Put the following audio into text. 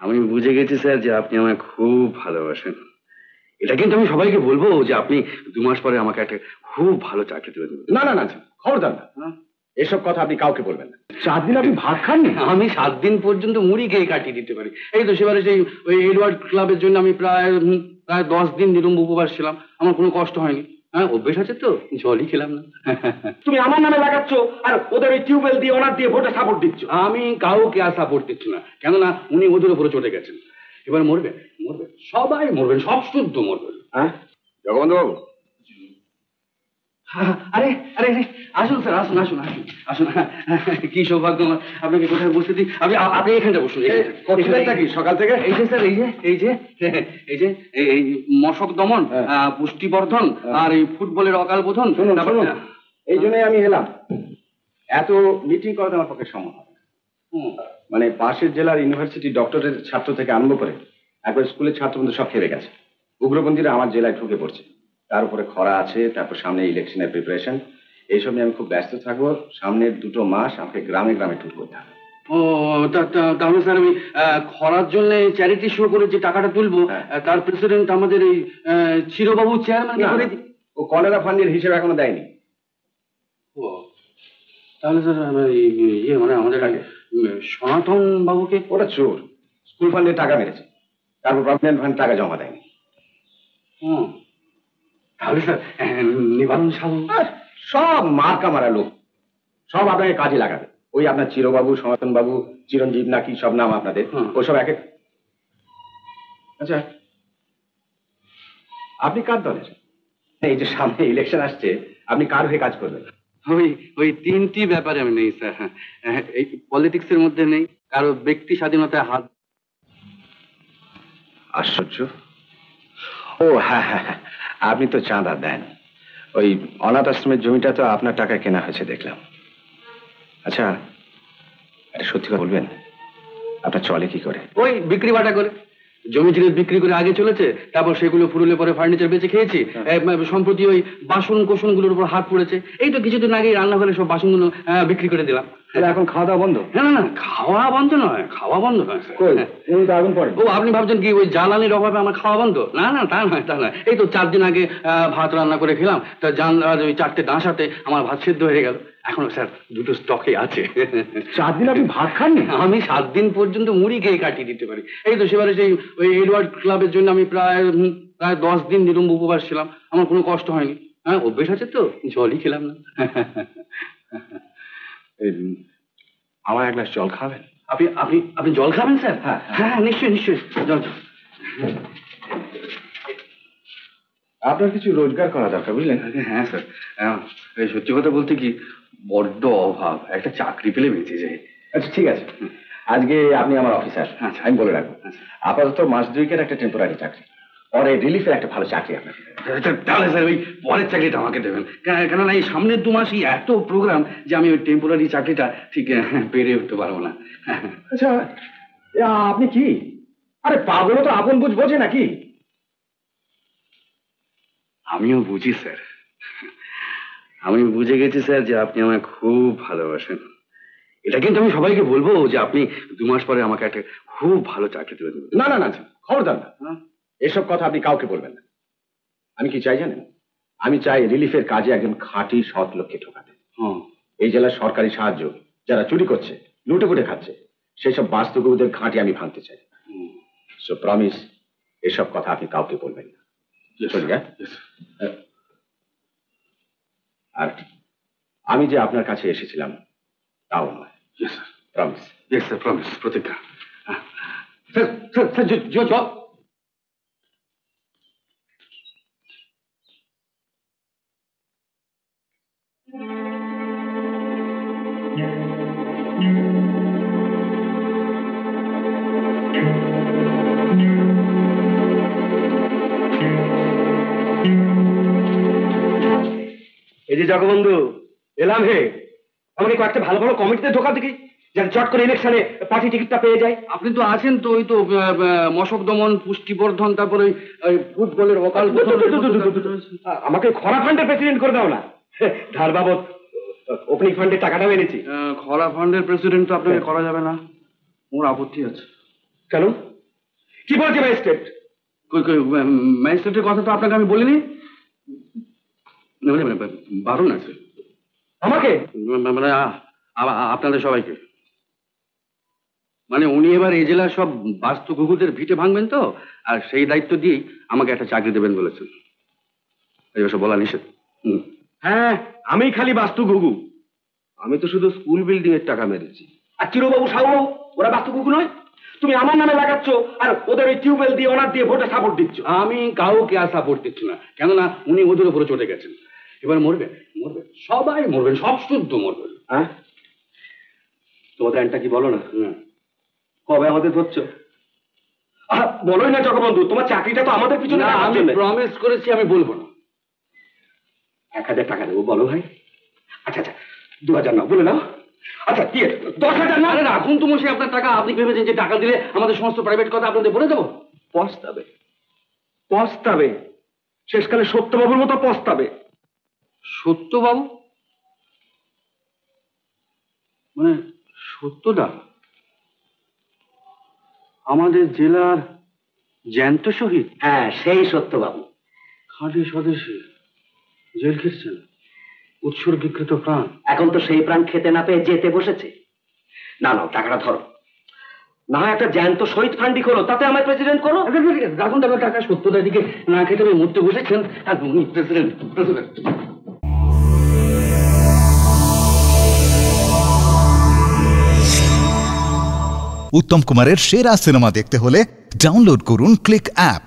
আমি বুঝে গেছি স্যার যে আপনি আমায় খুব ভালোবাসেন। এটা কিন্তু আমি সবাইকে বলবো যে আপনি 2 মাস পরে আমাকে একটা খুব ভালো চাকরি দেবেন। না না না, খবরদার না, এসব কথা আপনি কাউকে বলবেন না। 4 দিন আপনি ভাত খাননি? আমি 7 দিন পর্যন্ত মুড়ি খেয়ে কাটিয়ে দিতে পারি। এই তো সেবারে সেই ওই এডওয়ার্ড ক্লাবের জন্য আমি প্রায় 10 দিন নিরম উপবাস ছিলাম, আমার কোনো কষ্ট হয়নি। হ্যাঁ, অভ্যেস আছে তো, জলই খেলাম না। তুমি আমার নামে লাগাচ্ছ আর ওদের ওই টিউবওয়েল দিয়ে ওনার দিয়ে ভোটে সাপোর্ট দিচ্ছ। আমি কাউকে আর সাপোর্ট দিচ্ছি না, কেননা উনি ওদের উপরে চটে গেছেন। এবার মরবেন, মরবেন, সবাই মরবেন, সব শুদ্ধ মরবেন। হ্যাঁ জগবন্ধু বাবু, আরে আরে আসুন স্যার, আসুন আসুন আসুন আসুন। কি সৌভাগ্য আমার, আপনাকে কোথায় বসতে দিই। আপনি এখানটা বসুন। কি সকাল থেকে? এই যে স্যার, এই যে এই মশক দমন, পুষ্টিবর্ধন আর এই ফুটবলের অকাল বোধন। এই জন্যই আমি এলাম। এত মিটিং করা আমার পক্ষে সম্ভব হবে না। মানে পাশের জেলার ইউনিভার্সিটি ডক্টরের ছাত্র থেকে আরম্ভ করে একবার স্কুলের ছাত্র পর্যন্ত সব খেয়ে গেছে। উগ্রপন্থীরা আমার জেলায় ঢুকে পড়ছে, তার উপরে খরা আছে, তারপর সামনে ইলেকশনের প্রিপারেশন, এইসব নিয়ে আমি খুব ব্যস্ত থাকবো। সামনের 2 মাস আমাকে গ্রামে গ্রামে ট্যুর করতে হবে। ও তাহলে স্যার আমি খরার জন্য চ্যারিটি শো করে যে টাকাটা তুলবো, তার প্রেসিডেন্ট আমাদের এই চিরবাবু চেয়ারম্যান করে। ও কলেরা ফান্ডের হিসেবে এখনো দেয়নি। ও তাহলে স্যার ইয়ে মানে আমাদের সনাতন বাবুকে। ওরা চোর, স্কুল ফান্ডে টাকা মেরেছে, তারপর প্রভিডেন্ট ফান্ড টাকা জমা দেয়নি। তাহলে স্যার নিবারণ সাহু সব মার্কা মারা লোক, সব আপনাকে কাজে লাগাবে। ওই আপনার চিরবাবু, সনাতন বাবু, চিরঞ্জীব নাকি সব নাম আপনাদের, ওসব এক। আচ্ছা আপনি কার দলের? এই যে সামনে ইলেকশন আসছে, আপনি কার হয়ে কাজ করবেন? ওই 3টি ব্যাপারে আমি নেই স্যার। এই পলিটিক্স এর মধ্যে নেই, কারো ব্যক্তি স্বাধীনতায় হাত। আশ্চর্য। ও হ্যাঁ হ্যাঁ হ্যাঁ, আপনি তো চাঁদা দেন। ওই অনাথ আশ্রমের জমিটা তো আপনার টাকায় কেনা হয়েছে দেখলাম। আচ্ছা সত্যি কথা বলবেন, আপনার চলে কি করে? ওই বিক্রি বাটা করে, জমি জিনিস বিক্রি করে আগে চলেছে, তারপর সেগুলো ফুরুলে পরে ফার্নিচার বেচে খেয়েছি। সম্প্রতি ওই বাসন কোসন গুলোর উপর হাত পড়েছে, এই তো কিছুদিন আগে রান্নাঘরে সব বাসনগুলো বিক্রি করে দিলাম। এখন খাওয়া দাওয়া বন্ধ? না না না, খাওয়া বন্ধ নয়, খাওয়া বন্ধ নয়। আগুন পড়ে? ও আপনি ভাবছেন কি ওই জ্বালানির অভাবে আমার খাওয়া বন্ধ? না না, তা নয় তা নয়। এই তো 4 দিন আগে ভাত রান্না করে খেলাম, তা ওই 4টে ডাঁসাতে আমার ভাত সেদ্ধ হয়ে গেল। এখনো স্যার 2টো স্টকে আছে। 4 দিন আপনি ভাত খাননি? আমি 7 দিন পর্যন্ত মুড়ি খেয়ে কাটিয়ে দিতে পারি। এই তো সেবারে সেই ওই এডওয়ার্ড ক্লাবের জন্য আমি প্রায় 10 দিন নিরম উপবাস ছিলাম, আমার কোনো কষ্ট হয়নি। হ্যাঁ, অভ্যেস আছে তো, জলই খেলাম না। আমার এক গ্লাস জল খাবেন? আপনি আপনি আপনি জল খাবেন স্যার? হ্যাঁ হ্যাঁ নিশ্চয়ই নিশ্চয়ই, জল। আপনার কিছু রোজগার করা দরকার, বুঝলেন? হ্যাঁ স্যার, সত্যি কথা বলতে কি বড্ড অভাব, একটা চাকরি পেলে বেঁচে যায়। আচ্ছা ঠিক আছে, আজকে আপনি আমার অফিসার, আমি বলে রাখবো। আপাতত মাস 2 একটা টেম্পোরারি চাকরি, পরে রিলিফের একটা ভালো চাকরি আপনার। তাহলে স্যার ওই পরের চাকরিটা আমাকে দেবেন, কেননা এই সামনের 2 মাসই এত প্রোগ্রাম যে আমি ওই টেম্পোরারি চাকরিটা ঠিক পেরে উঠতে পারবো না। আচ্ছা আপনি কি, আরে পাগলও তো আপন বুঝ বোঝে নাকি? আমিও বুঝি স্যার, আমি বুঝে গেছি স্যার যে আপনি আমায় খুব ভালোবাসেন। এটা কিন্তু আমি সবাইকে বলবো যে আপনি 2 মাস পরে আমাকে একটা খুব ভালো চাকরি দেবেন। না না না, খবরদার না, এসব কথা আপনি কাউকে বলবেন না। আমি কি চাই জানেন? আমি চাই রিলিফের কাজে একজন খাঁটি সৎ লোককে ঢোকাতে। এই জেলার সরকারি সাহায্য যারা চুরি করছে, লুটে পুটে খাচ্ছে, সেই সব বাস্তুকদের ঘাঁটি আমি ভাঙতে চাই। সো প্রমিস, এসব কথা আপনি কাউকে বলবেন না। আর আমি যে আপনার কাছে এসেছিলাম তাও নয়। প্রমিস? ইয়েস স্যার, প্রমিস, প্রতিজ্ঞা। এই যে জগবন্ধু, এলাম হে, আমাকে কয়েকটা ভালো ভালো কমিটিতে ঢোকা দেখি, যেন চট করে ইলেকশনে পার্টি টিকিটটা পেয়ে যায়। আপনি তো আছেন তো, ওই তো মশক দমন, পুষ্টিবর্ধন, তারপরে ওই ফুটবলের অকাল বোধন। আমাকে খরা ফান্ডের প্রেসিডেন্ট করে দাও না, ধার বাবদ ওপেনিং ফান্ডের টাকাটাও এনেছি। খরা ফান্ডের প্রেসিডেন্ট তো আপনাকে করা যাবে না, ওর আপত্তি আছে। কেন? কি বলছে ম্যাজিস্ট্রেট? ম্যাজিস্ট্রেটের কথা তো আপনাকে আমি বলিনি। বারণ আছে আমাকে? মানে আপনাদের সবাইকে। মানে উনি এবার এই জেলার সব বাস্তু ঘুঘুদের ভিটে ভাঙবেন তো, আর সেই দায়িত্ব দিয়েই আমাকে একটা চাকরি দেবেন বলেছেন। এই সব বলা নিষেধ। হ্যাঁ, আমি খালি বাস্তু ঘুঘু? আমি তো শুধু স্কুল বিল্ডিং এর টাকা মেরেছি। আর চিরবাবু সাহুবাবু ওরা বাস্তু ঘুঘু নয়? তুমি আমার নামে লাগাচ্ছ আর ওদের ওই টিউবওয়েল দিয়ে ওনার দিয়ে ভোটে সাপোর্ট দিচ্ছ। আমি কাউকে আর সাপোর্ট দিচ্ছি না, কেননা উনি ওদের উপরে চটে গেছেন। এবার মরবেন, মরবেন, সবাই মরবেন, সব শুদ্ধ মরবেন। হ্যাঁ, তোমাদের আইনটা কি বলো না? কবে আমাদের ধরছো? বলোই না জগবন্ধু, তোমার চাকরিটা তো আমাদের পিছনে। আমি প্রমিস করেছি আমি বলবো না। 1000 টাকা দেবো, বলো ভাই। আচ্ছা আচ্ছা, 2000 নাও, বলে নাও। আচ্ছা কি 10,000 না? আরে রাখুন তো মশাই আপনার টাকা। আপনি ভেবেছেন যে টাকা দিলে আমাদের সমস্ত প্রাইভেট কথা আপনাদের বলে দেবো? পস্তাবে, পস্তাবে, শেষকালে সত্যবাবুর মতো পস্তাবে। সত্যবাবু মানে সত্যদা, আমাদের জেলার জ্যান্ত শহীদ? হ্যাঁ, সেই সত্যবাবু। খাঁটি স্বদেশী, জেল খেটছেন, উৎসর্গীকৃত প্রাণ। এখন তো সেই প্রাণ খেতে না পেয়ে যেতে বসেছে। না নাও, টাকাটা ধরো। না হয় একটা জ্যান্ত শহীদ ফান্ডি করো, তাতে আমার প্রেসিডেন্ট করো। রাখুন টাকা। টাকা সত্যদার দিকে না খেতে আমি মরতে বসেছেন, আর উনি প্রেসিডেন্ট। উত্তম কুমারের সেরা সিনেমা দেখতে হলে ডাউনলোড করুন ক্লিক অ্যাপ।